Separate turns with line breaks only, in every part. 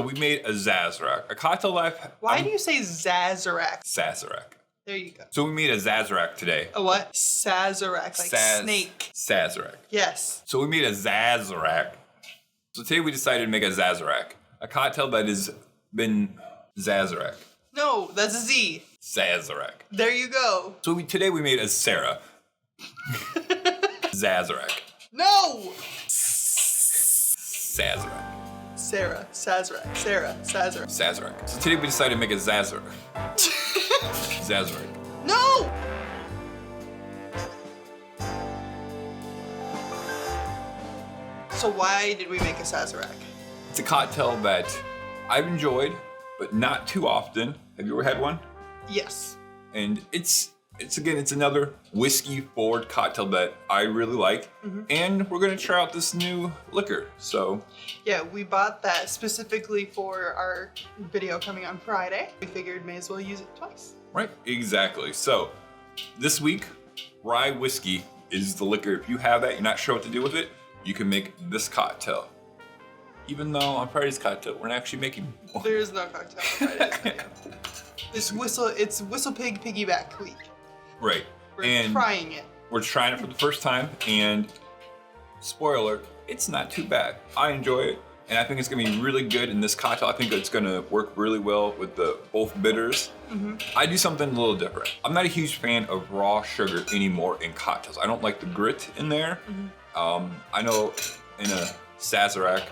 we made a Sazerac, a cocktail that
Why do you say Sazerac?
Sazerac.
There you go.
So we made a Sazerac today.
A what? Sazerac, like snake.
Sazerac.
Yes.
So we made a Sazerac. So today we decided to make a Sazerac, a cocktail that has been Sazerac.
No, that's a Z.
Sazerac.
There you go.
So today we made a Sarah. Sazerac.
No!
Sazerac.
Sarah, Sazerac, Sarah, Sazerac.
Sazerac. So today we decided to make a Sazerac. Sazerac.
No! So why did we make a Sazerac?
It's a cocktail that I've enjoyed, but not too often. Have you ever had one?
Yes.
And it's another whiskey forward cocktail that I really like. And we're gonna try out this new liquor, so.
Yeah, we bought that specifically for our video coming on Friday. We figured may as well use it twice.
Right, exactly. So this week, Rye Whiskey is the liquor. If you have that, you're not sure what to do with it, you can make this cocktail. Even though on Friday's cocktail, we're not actually making one.
There is no cocktail on Friday. It's WhistlePig Piggyback week.
Right.
We're trying it.
We're trying it for the first time, and spoiler alert, it's not too bad. I enjoy it, and I think it's gonna be really good in this cocktail. I think it's gonna work really well with both bitters. I do something a little different. I'm not a huge fan of raw sugar anymore in cocktails. I don't like the grit in there. I know in a Sazerac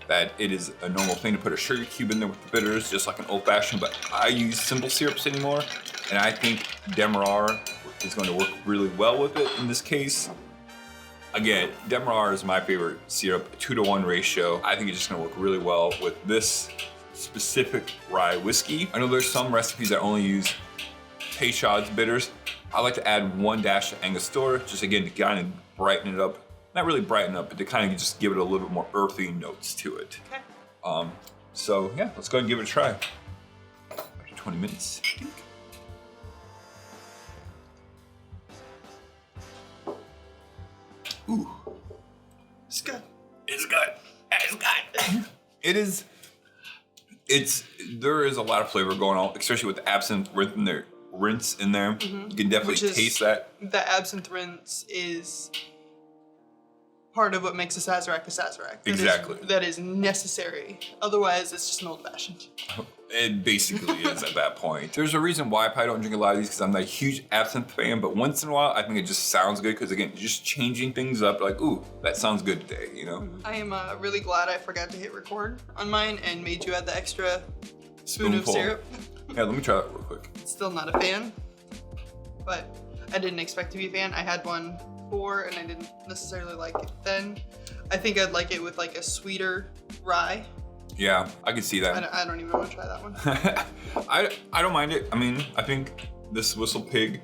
that it is a normal thing to put a sugar cube in there with the bitters, just like an old fashioned, but I use simple syrups anymore, and I think Demerara is going to work really well with it in this case. Again, Demerara is my favorite syrup, a 2-to-1 ratio. I think it's just gonna work really well with this specific rye whiskey. I know there's some recipes that only use Peychaud's bitters. I like to add 1 dash of Angostura, just again to kind of brighten it up. Not really brighten up, but to kind of just give it a little bit more earthy notes to it.
Okay.
So yeah, let's go ahead and give it a try. After 20 minutes, I think. Ooh.
It's good.
It's good. It's good. It is. There is a lot of flavor going on, especially with the absinthe rinse in there. You can definitely taste that.
The absinthe rinse is part of what makes a Sazerac a Sazerac.
Exactly.
That is necessary. Otherwise, it's just an old fashioned.
It basically is at that point. There's a reason why I probably don't drink a lot of these because I'm not a huge absinthe fan, but once in a while, I think it just sounds good because again, just changing things up, like, ooh, that sounds good today, you know?
I am really glad I forgot to hit record on mine and made you add the extra spoon of syrup.
Yeah, let me try that real quick.
Still not a fan, but I didn't expect to be a fan. I had one before and I didn't necessarily like it then. I think I'd like it with like a sweeter rye.
Yeah, I can see that.
I don't even want to try that one.
I don't mind it. I mean, I think this WhistlePig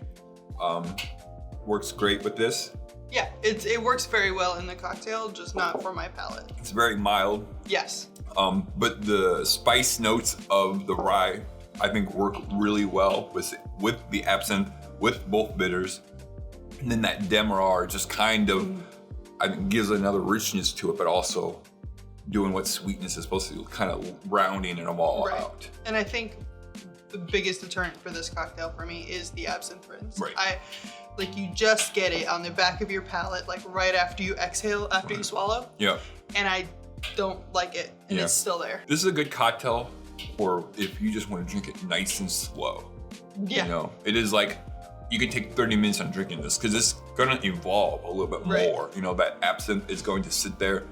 works great with this.
Yeah, it works very well in the cocktail, just not for my palate.
It's very mild.
Yes.
But the spice notes of the rye, I think, work really well with the absinthe, with both bitters. And then that Demerara just kind of, I think, gives another richness to it, but also doing what sweetness is supposed to do, kind of rounding them all out.
And I think the biggest deterrent for this cocktail for me is the absinthe rinse.
Right.
Like you just get it on the back of your palate, like right after you exhale, after you swallow.
Yeah.
And I don't like it, and it's still there.
This is a good cocktail for if you just want to drink it nice and slow.
Yeah.
You know, it is like, you can take 30 minutes on drinking this because it's gonna evolve a little bit more. You know, that absinthe is going to sit there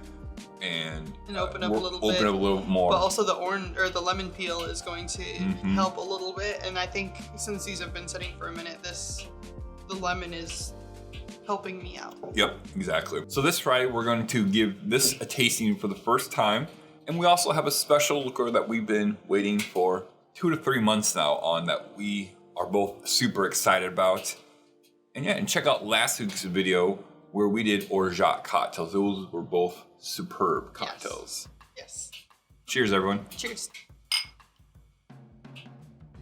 and
open up a little bit.
Open up a little more.
But also the orange or the lemon peel is going to help a little bit. And I think since these have been sitting for a minute, the lemon is helping me out.
Yep, exactly. So this Friday, we're going to give this a tasting for the first time. And we also have a special liqueur that we've been waiting for 2 to 3 months now on, that we are both super excited about. And yeah, and check out last week's video where we did orgeat cocktails. Those were both superb cocktails.
Yes.
Cheers, everyone.
Cheers.